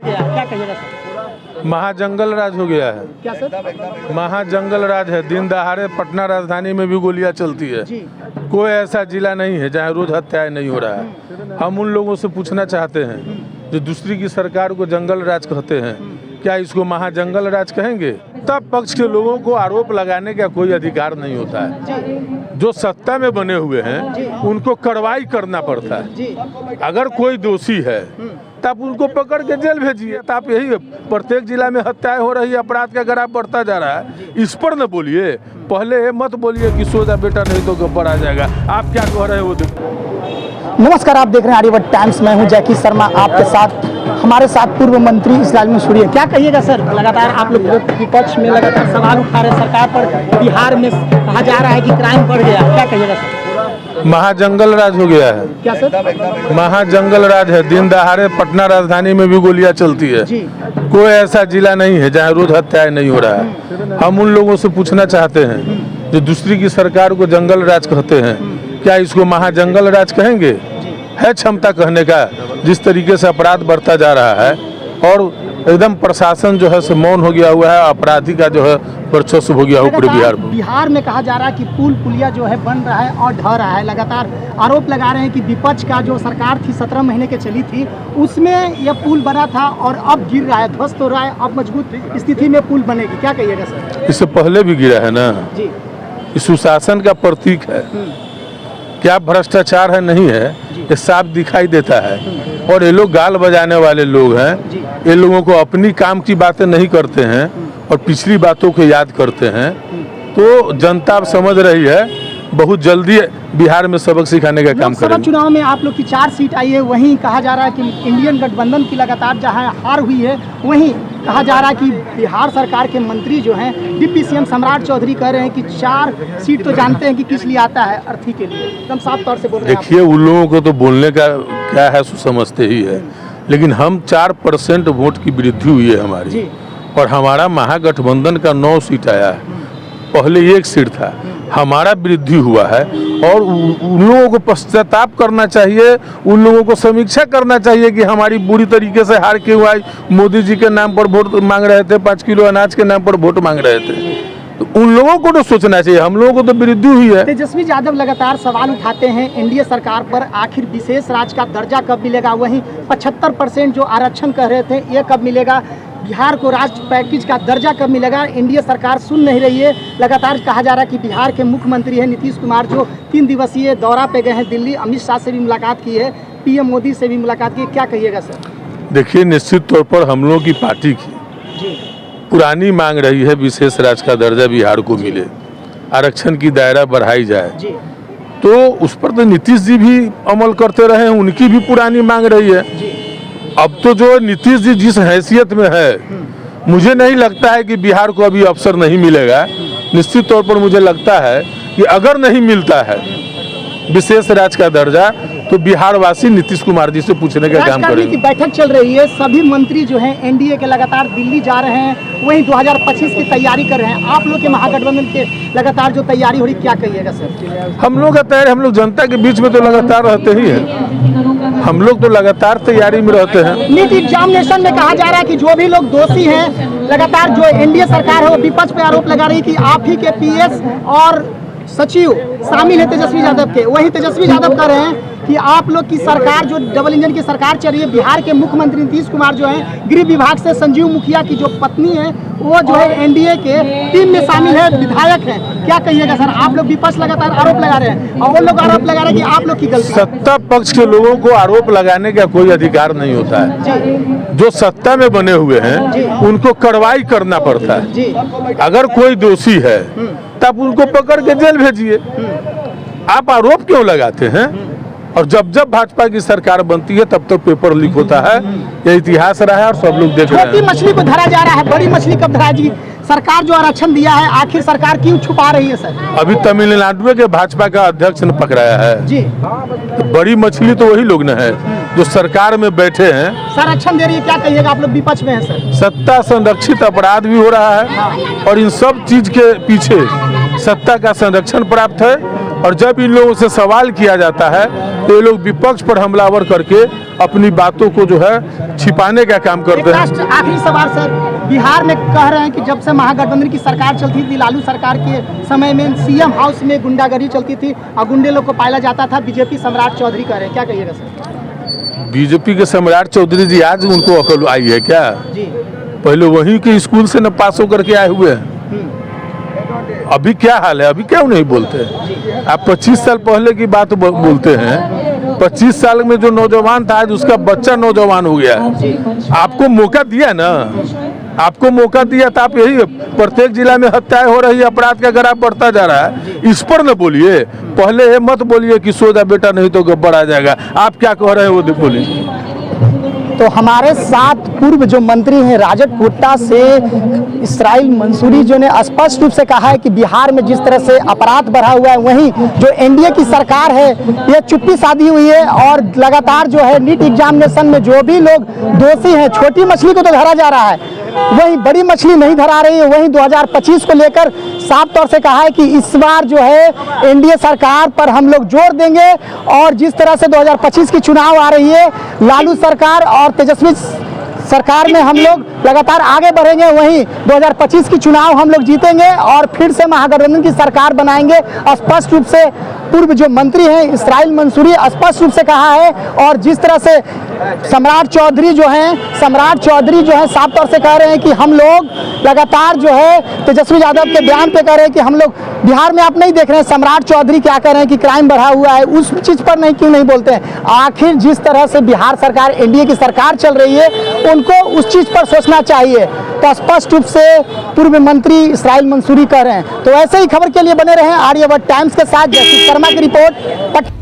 क्या कहिएगा सर? महाजंगल राज हो गया है। क्या सर? महाजंगल राज है। दिन दहाड़े पटना राजधानी में भी गोलियां चलती है। जी। कोई ऐसा जिला नहीं है जहाँ रोज हत्याएं नहीं हो रहा है। हम उन लोगों से पूछना चाहते हैं जो दूसरी की सरकार को जंगल राज कहते हैं, क्या इसको महाजंगल राज कहेंगे? सत्ता पक्ष के लोगों को आरोप लगाने का कोई अधिकार नहीं होता है। जो सत्ता में बने हुए हैं उनको कार्रवाई करना पड़ता है। अगर कोई दोषी है तब उनको पकड़ के जेल भेजिए। तो आप यही प्रत्येक जिला में हत्याएं हो रही है, अपराध का ग्राफ बढ़ता जा रहा है, इस पर न बोलिए। पहले ये मत बोलिए कि सोजा बेटा नहीं तो गब्बर आ जाएगा। आप क्या कह रहे हो? नमस्कार, आप देख रहे हैं आर्यभट्ट टाइम्स। मैं हूं जैकी शर्मा, आपके साथ हमारे साथ पूर्व मंत्री इस्लामी सूर्य। क्या कहिएगा सर? लगातार आप लोग विपक्ष में लगातार सवाल उठा रहे सरकार पर। बिहार में कहा जा रहा है कि क्राइम बढ़ गया, क्या कहिएगा सर? महाजंगल राज हो गया है। क्या सर? महाजंगल राज है। दिन दहाड़े पटना राजधानी में भी गोलियां चलती है। कोई ऐसा जिला नहीं है जहाँ रोज हत्याएं नहीं हो रहा है। हम उन लोगों से पूछना चाहते हैं जो दूसरी की सरकार को जंगल राज कहते हैं, क्या इसको महाजंगल राज कहेंगे? है क्षमता कहने का? जिस तरीके से अपराध बढ़ता जा रहा है और एकदम प्रशासन जो है से मौन हो गया हुआ है, अपराधी का जो है वर्चस्व हो गया हो पूरे बिहार में। बिहार में कहा जा रहा है कि पुल पुलिया जो है बन रहा है और ढह रहा है। लगातार आरोप लगा रहे हैं कि विपक्ष का जो सरकार थी 17 महीने के चली थी उसमें यह पुल बना था और अब गिर रहा है, ध्वस्त हो रहा है। अब मजबूत स्थिति में पुल बनेगी, क्या कहिएगा सर? इससे पहले भी गिरा है ना जी। ये सुशासन का प्रतीक है। क्या भ्रष्टाचार है? नहीं है, ये साफ दिखाई देता है। और ये लोग गाल बजाने वाले लोग हैं। ये लोगों को अपनी काम की बातें नहीं करते हैं और पिछली बातों को याद करते हैं। तो जनता अब समझ रही है, बहुत जल्दी बिहार में सबक सिखाने का काम करेंगे। चुनाव में आप लोग की 4 सीट आई है, वहीं कहा जा रहा है कि इंडियन गठबंधन की लगातार जहां हार हुई है, वहीं कहा जा रहा है कि बिहार सरकार के मंत्री जो हैं डिप्टी सीएम सम्राट चौधरी कह रहे हैं कि 4 सीट तो जानते हैं कि किस लिए आता है, अर्थी के लिए। एकदम साफ तौर से बोल रहे हैं। देखिए, उन लोगों को तो बोलने का क्या है सो समझते ही है, लेकिन हम 4% वोट की वृद्धि हुई है हमारी। और हमारा महागठबंधन का 9 सीट आया है, पहले 1 सीट था। हमारा वृद्धि हुआ है और उन लोगों को पश्चाताप करना चाहिए। उन लोगों को समीक्षा करना चाहिए कि हमारी बुरी तरीके से हार क्यों आई। मोदी जी के नाम पर वोट मांग रहे थे, 5 किलो अनाज के नाम पर वोट मांग रहे थे। तो उन लोगों को तो सोचना चाहिए, हम लोगों को तो वृद्धि हुई है। तेजस्वी यादव लगातार सवाल उठाते हैं एनडीए सरकार पर, आखिर विशेष राज्य का दर्जा कब मिलेगा? वहीं 75% जो आरक्षण कह रहे थे ये कब मिलेगा? बिहार को राज्य पैकेज का दर्जा कब मिलेगा? एनडीए सरकार सुन नहीं रही है। लगातार कहा जा रहा है कि बिहार के मुख्यमंत्री हैं नीतीश कुमार, जो 3 दिवसीय दौरा पे गए हैं दिल्ली, अमित शाह से भी मुलाकात की है, पीएम मोदी से भी मुलाकात की है। क्या कहिएगा सर? देखिए, निश्चित तौर पर हम लोगों की पार्टी की पुरानी मांग रही है विशेष राज्य का दर्जा बिहार को मिले, आरक्षण की दायरा बढ़ाई जाए। तो उस पर तो नीतीश जी भी अमल करते रहे हैं, उनकी भी पुरानी मांग रही है। अब तो जो नीतीश जी जिस हैसियत में है, मुझे नहीं लगता है कि बिहार को अभी अवसर नहीं मिलेगा। निश्चित तौर पर मुझे लगता है कि अगर नहीं मिलता है विशेष राज्य का दर्जा तो बिहार वासी नीतीश कुमार जी से पूछने का काम करेंगे। की बैठक चल रही है, सभी मंत्री जो हैं एनडीए के लगातार दिल्ली जा रहे हैं, वहीं 2025 की तैयारी कर रहे हैं। आप लोग के महागठबंधन के लगातार जो तैयारी हो रही, क्या कहिएगा सर? हम लोग का तैयारी, हम लोग जनता के बीच में तो लगातार रहते ही हैं। हम लोग तो लगातार तैयारी में रहते हैं। नीट एग्जामिनेशन में कहा जा रहा है कि जो भी लोग दोषी हैं, लगातार जो एनडीए सरकार है वो विपक्ष पे आरोप लगा रही कि आप ही के पीएस और सचिव शामिल है तेजस्वी यादव के। वही तेजस्वी यादव कह रहे हैं कि आप लोग की सरकार जो डबल इंजन की सरकार चल रही है, बिहार के मुख्यमंत्री नीतीश कुमार जो हैं गृह विभाग से संजीव मुखिया की जो पत्नी है वो जो है एनडीए के टीम में शामिल है, विधायक है। क्या कहिएगा सर? आप लोग विपक्ष लगातार आरोप लगा रहे हैं और वो लोग आरोप लगा रहे हैं कि आप लोग की गलती। सत्ता पक्ष के लोगों को आरोप लगाने का कोई अधिकार नहीं होता है। जो सत्ता में बने हुए हैं उनको कार्रवाई करना पड़ता है। अगर कोई दोषी है तब उनको पकड़ के जेल भेजिए। आप आरोप क्यों लगाते हैं? और जब जब भाजपा की सरकार बनती है तब तक पेपर लीक होता है। ये इतिहास रहा है और सब लोग देख रहे हैं। छोटी मछली को धरा जा रहा है, बड़ी मछली कब धराएगी? सरकार जो आरक्षण दिया है, आखिर सरकार क्यों छुपा रही है सर? अभी तमिलनाडु के भाजपा का अध्यक्ष ने पकड़ाया है जी। तो बड़ी मछली तो वही लोग न है जो सरकार में बैठे हैं, संरक्षण दे रही है। क्या कहिएगा? आप लोग विपक्ष में हैं सर। सत्ता संरक्षित अपराध भी हो रहा है और इन सब चीज के पीछे सत्ता का संरक्षण प्राप्त है और जब इन लोगों से सवाल किया जाता है तो ये लोग विपक्ष पर हमलावर करके अपनी बातों को जो है छिपाने का काम करते हैं। आखिरी सवाल सर, बिहार में कह रहे हैं कि जब से महागठबंधन की सरकार चलती थी, लालू सरकार के समय में सीएम हाउस में गुंडागर्दी चलती थी और गुंडे लोग को पाला जाता था। बीजेपी सम्राट चौधरी कह रहे हैं, क्या कहिएगा सर? बीजेपी के सम्राट चौधरी जी आज उनको अकल आई है क्या? जी, पहले वहीं के स्कूल से न पास होकर के आए हुए हैं। अभी क्या हाल है? अभी क्यों नहीं बोलते? आप 25 साल पहले की बात बोलते हैं। 25 साल में जो नौजवान था आज उसका बच्चा नौजवान हो गया है। आपको मौका दिया ना, आपको मौका दिया था। आप यही प्रत्येक जिला में हत्याएं हो रही है, अपराध का ग्राफ बढ़ता जा रहा है, इस पर न बोलिए। पहले ये मत बोलिए कि सो जा बेटा नहीं तो गब्बर आ जाएगा। आप क्या कह रहे हैं वो बोलिए। तो हमारे साथ पूर्व जो मंत्री हैं राजद कोटा से इसराइल मंसूरी जो ने स्पष्ट रूप से कहा है कि बिहार में जिस तरह से अपराध बढ़ा हुआ है, वहीं जो एनडीए की सरकार है ये चुप्पी साधी हुई है और लगातार जो है नीट एग्जामिनेशन में जो भी लोग दोषी हैं, छोटी मछली को तो धरा जा रहा है, वहीं बड़ी मछली नहीं धरा रही है। वहीं 2025 को लेकर साफ तौर से कहा है कि इस बार जो है एनडीए सरकार पर हम लोग जोर देंगे और जिस तरह से 2025 की चुनाव आ रही है, लालू सरकार और तेजस्वी सरकार में हम लोग लगातार आगे बढ़ेंगे। वहीं 2025 की चुनाव हम लोग जीतेंगे और फिर से महागठबंधन की सरकार बनाएंगे। स्पष्ट रूप से पूर्व जो मंत्री हैं इसराइल मंसूरी स्पष्ट रूप से कहा है। और जिस तरह से सम्राट चौधरी जो हैं साफ तौर से कह रहे हैं कि हम लोग लगातार जो है तेजस्वी यादव के बयान पे कह रहे हैं कि हम लोग बिहार में आप नहीं देख रहे हैं सम्राट चौधरी क्या कह रहे हैं कि क्राइम बढ़ा हुआ है, उस चीज़ पर नहीं क्यों नहीं बोलते हैं? आखिर जिस तरह से बिहार सरकार एनडीए की सरकार चल रही है उनको उस चीज़ पर सोचना चाहिए। तो स्पष्ट रूप से पूर्व मंत्री इसराइल मंसूरी कह रहे हैं। तो ऐसे ही खबर के लिए बने रहें आर्यभट्ट टाइम्स के साथ। जयश्री शर्मा की रिपोर्ट।